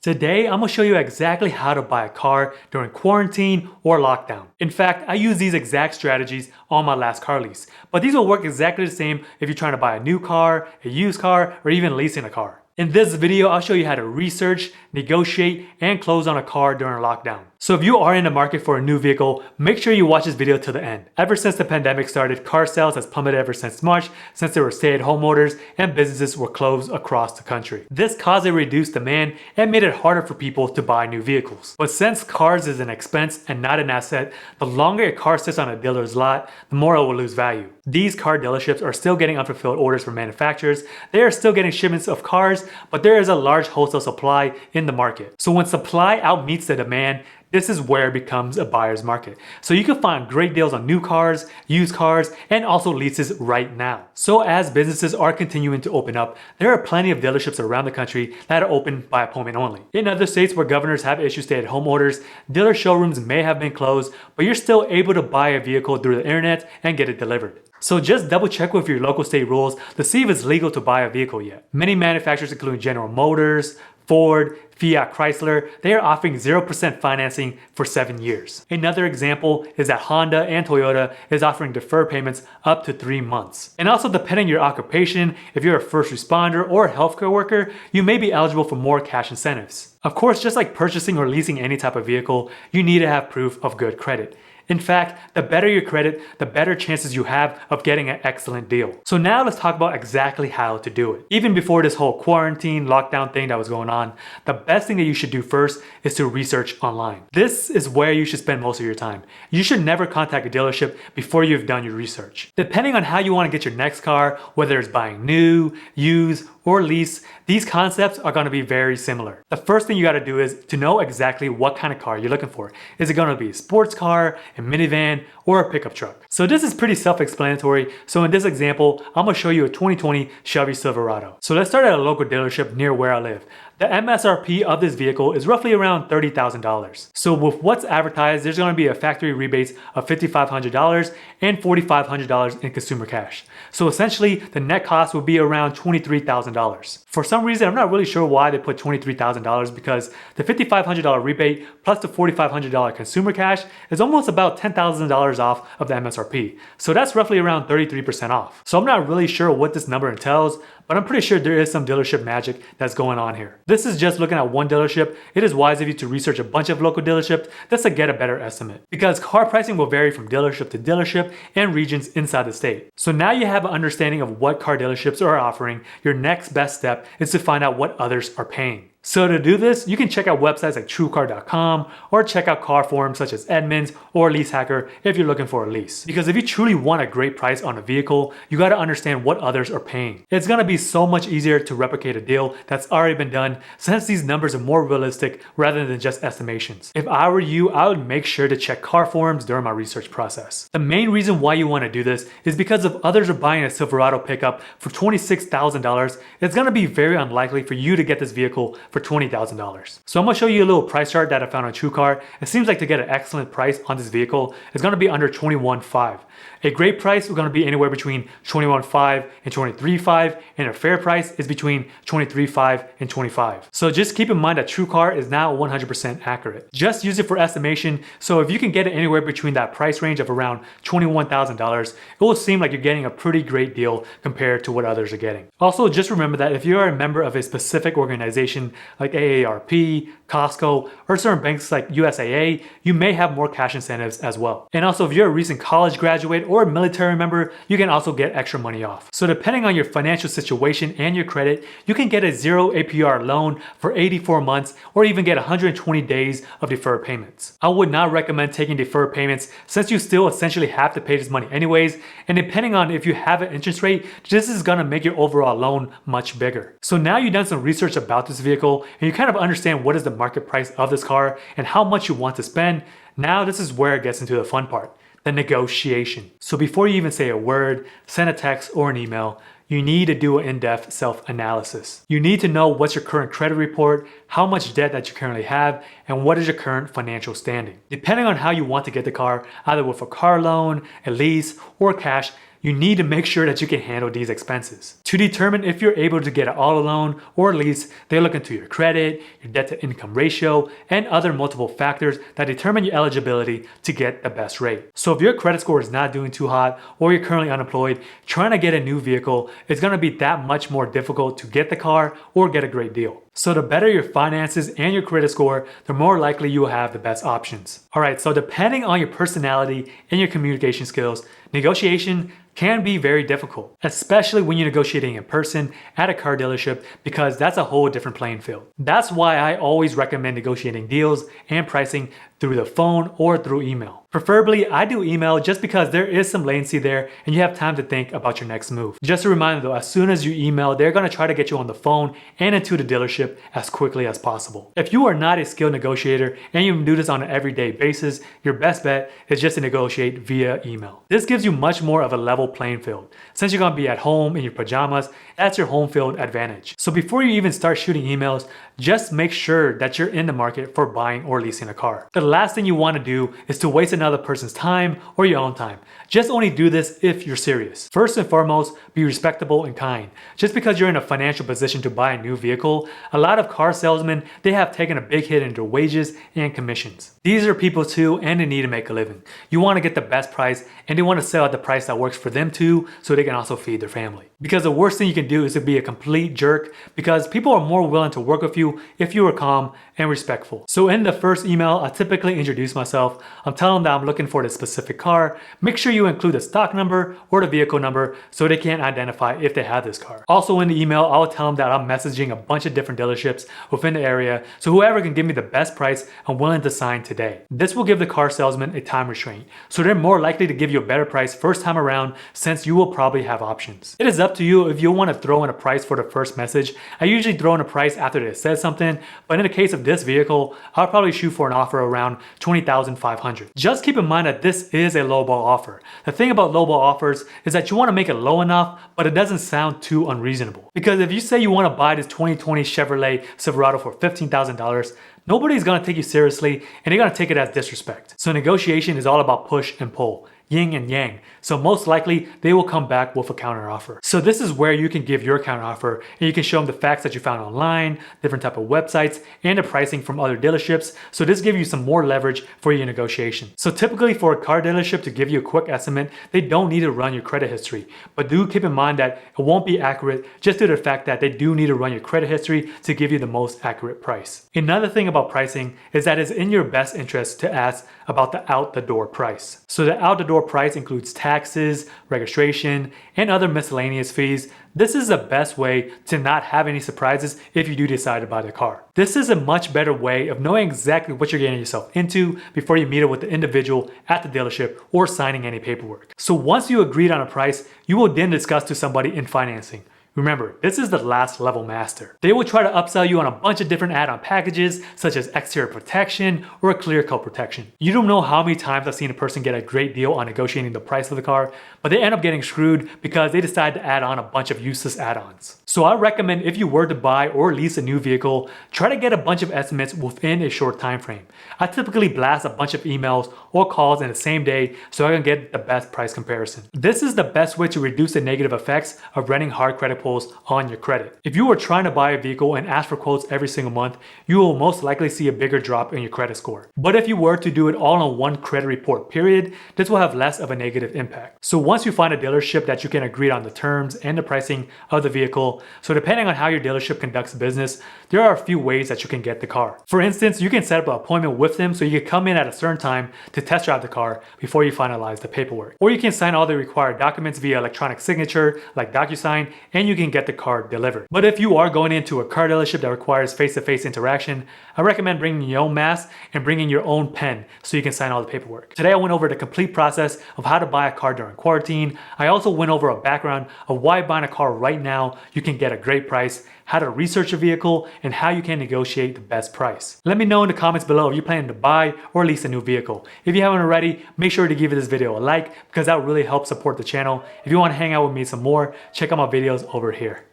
Today, I'm gonna show you exactly how to buy a car during quarantine or lockdown. In fact, I use these exact strategies on my last car lease, but these will work exactly the same if you're trying to buy a new car, a used car, or even leasing a car. In this video, I'll show you how to research, negotiate, and close on a car during lockdown. So if you are in the market for a new vehicle, make sure you watch this video to the end. Ever since the pandemic started, car sales has plummeted ever since March, since there were stay-at-home orders and businesses were closed across the country. This caused a reduced demand and made it harder for people to buy new vehicles. But since cars is an expense and not an asset, the longer a car sits on a dealer's lot, the more it will lose value. These car dealerships are still getting unfulfilled orders from manufacturers. They are still getting shipments of cars, but there is a large wholesale supply in the market. So when supply outmeets the demand, this is where it becomes a buyer's market. So you can find great deals on new cars, used cars, and also leases right now. So as businesses are continuing to open up, there are plenty of dealerships around the country that are open by appointment only. In other states where governors have issued stay-at-home orders, dealer showrooms may have been closed, but you're still able to buy a vehicle through the internet and get it delivered. So just double check with your local state rules to see if it's legal to buy a vehicle yet. Many manufacturers including General Motors, Ford, Fiat Chrysler, they are offering 0% financing for 7 years. Another example is that Honda and Toyota is offering deferred payments up to 3 months. And also depending on your occupation, if you're a first responder or a healthcare worker, you may be eligible for more cash incentives. Of course, just like purchasing or leasing any type of vehicle, you need to have proof of good credit. In fact, the better your credit, the better chances you have of getting an excellent deal. So now let's talk about exactly how to do it. Even before this whole quarantine, lockdown thing that was going on, the best thing that you should do first is to research online. This is where you should spend most of your time. You should never contact a dealership before you've done your research. Depending on how you want to get your next car, whether it's buying new, used, or lease, these concepts are going to be very similar. The first thing you got to do is to know exactly what kind of car you're looking for. Is it going to be a sports car, a minivan, or a pickup truck? So this is pretty self-explanatory. So in this example, I'm going to show you a 2020 Chevy Silverado. So let's start at a local dealership near where I live. The MSRP of this vehicle is roughly around $30,000. So with what's advertised, there's going to be a factory rebates of $5,500 and $4,500 in consumer cash. So essentially, the net cost will be around $23,000. For some reason, I'm not really sure why they put $23,000 because the $5,500 rebate plus the $4,500 consumer cash is almost about $10,000 off of the MSRP. So that's roughly around 33% off. So I'm not really sure what this number entails, but I'm pretty sure there is some dealership magic that's going on here. This is just looking at one dealership. It is wise of you to research a bunch of local dealerships just to get a better estimate, because car pricing will vary from dealership to dealership and regions inside the state. So now you have an understanding of what car dealerships are offering. Your next best step is to find out what others are paying. So to do this, you can check out websites like TrueCar.com or check out car forums such as Edmunds or Lease if you're looking for a lease. Because if you truly want a great price on a vehicle, you got to understand what others are paying. It's going to be so much easier to replicate a deal that's already been done since these numbers are more realistic rather than just estimations. If I were you, I would make sure to check car forums during my research process. The main reason why you want to do this is because if others are buying a Silverado pickup for $26,000, it's going to be very unlikely for you to get this vehicle for $20,000. So I'm going to show you a little price chart that I found on TrueCar. It seems like to get an excellent price on this vehicle is going to be under $21,500. A great price is going to be anywhere between $21,500 and $23,500, and a fair price is between $23,500 and $25,000. So just keep in mind that TrueCar is now 100% accurate. Just use it for estimation. So if you can get it anywhere between that price range of around $21,000, it will seem like you're getting a pretty great deal compared to what others are getting. Also, just remember that if you are a member of a specific organization like AARP, Costco, or certain banks like USAA, you may have more cash incentives as well. And also, if you're a recent college graduate or a military member, you can also get extra money off. So depending on your financial situation and your credit, you can get a 0 APR loan for 84 months or even get 120 days of deferred payments. I would not recommend taking deferred payments since you still essentially have to pay this money anyways, and depending on if you have an interest rate, this is going to make your overall loan much bigger. So now you've done some research about this vehicle and you kind of understand what is the market price of this car and how much you want to spend. Now this is where it gets into the fun part, the negotiation. So before you even say a word, send a text or an email, you need to do an in-depth self-analysis. You need to know what's your current credit report, how much debt that you currently have, and what is your current financial standing. Depending on how you want to get the car, either with a car loan, a lease, or cash, you need to make sure that you can handle these expenses. To determine if you're able to get an auto loan or lease, they look into your credit, your debt to income ratio, and other multiple factors that determine your eligibility to get the best rate. So if your credit score is not doing too hot or you're currently unemployed, trying to get a new vehicle is going to be that much more difficult to get the car or get a great deal. So the better your finances and your credit score, the more likely you will have the best options. Alright, so depending on your personality and your communication skills, negotiation can be very difficult, especially when you're negotiating in person at a car dealership, because that's a whole different playing field. That's why I always recommend negotiating deals and pricing through the phone or through email. Preferably, I do email just because there is some latency there and you have time to think about your next move. Just a reminder though, as soon as you email, they're going to try to get you on the phone and into the dealership as quickly as possible. If you are not a skilled negotiator and you do this on an everyday basis, your best bet is just to negotiate via email. This gives you much more of a level playing field. Since you're going to be at home in your pajamas, that's your home field advantage. So before you even start shooting emails, just make sure that you're in the market for buying or leasing a car. The last thing you want to do is to waste another person's time or your own time. Just only do this if you're serious. First and foremost, be respectable and kind. Just because you're in a financial position to buy a new vehicle, a lot of car salesmen, they have taken a big hit in their wages and commissions. These are people too, and they need to make a living. You want to get the best price, and they want to sell at the price that works for them too, so they can also feed their family. Because the worst thing you can do is to be a complete jerk, because people are more willing to work with you if you are calm and respectful. So in the first email, I typically introduce myself. I'm telling them that I'm looking for the specific car. Make sure you include the stock number or the vehicle number so they can't identify if they have this car. Also in the email, I'll tell them that I'm messaging a bunch of different dealerships within the area, so whoever can give me the best price, I'm willing to sign today. This will give the car salesman a time restraint, so they're more likely to give you a better price first time around, since you will probably have options. It is up to you if you want to throw in a price for the first message. I usually throw in a price after they said something, but in the case of this vehicle, I'll probably shoot for an offer around $20,500. Just keep in mind that this is a lowball offer. The thing about lowball offers is that you want to make it low enough, but it doesn't sound too unreasonable. Because if you say you want to buy this 2020 Chevrolet Silverado for $15,000, nobody's going to take you seriously and they're going to take it as disrespect. So negotiation is all about push and pull, yin and yang. So most likely they will come back with a counter offer. So this is where you can give your counter offer and you can show them the facts that you found online, different type of websites, and the pricing from other dealerships. So this gives you some more leverage for your negotiation. So typically for a car dealership to give you a quick estimate, they don't need to run your credit history. But do keep in mind that it won't be accurate just due to the fact that they do need to run your credit history to give you the most accurate price. Another thing about pricing is that it's in your best interest to ask about the out-the-door price. So the out-the-door price includes taxes, registration, and other miscellaneous fees. This is the best way to not have any surprises if you do decide to buy the car. This is a much better way of knowing exactly what you're getting yourself into before you meet up with the individual at the dealership or signing any paperwork. So once you agreed on a price, you will then discuss to somebody in financing. Remember, this is the last level master. They will try to upsell you on a bunch of different add-on packages, such as exterior protection or a clear coat protection. You don't know how many times I've seen a person get a great deal on negotiating the price of the car, but they end up getting screwed because they decide to add on a bunch of useless add-ons. So I recommend if you were to buy or lease a new vehicle, try to get a bunch of estimates within a short time frame. I typically blast a bunch of emails or calls in the same day so I can get the best price comparison. This is the best way to reduce the negative effects of running hard credit pulls on your credit. If you were trying to buy a vehicle and ask for quotes every single month, you will most likely see a bigger drop in your credit score. But if you were to do it all in one credit report period, this will have less of a negative impact. So once you find a dealership that you can agree on the terms and the pricing of the vehicle, so depending on how your dealership conducts business, there are a few ways that you can get the car. For instance, you can set up an appointment with them so you can come in at a certain time to test drive the car before you finalize the paperwork. Or you can sign all the required documents via electronic signature like DocuSign, and you can get the car delivered. But if you are going into a car dealership that requires face-to-face interaction, I recommend bringing your own mask and bringing your own pen so you can sign all the paperwork. Today I went over the complete process of how to buy a car during quarantine. I also went over a background of why buying a car right now you can get a great price, how to research a vehicle, and how you can negotiate the best price. Let me know in the comments below if you're planning to buy or lease a new vehicle. If you haven't already, make sure to give this video a like because that really helps support the channel. If you want to hang out with me some more, check out my videos over here.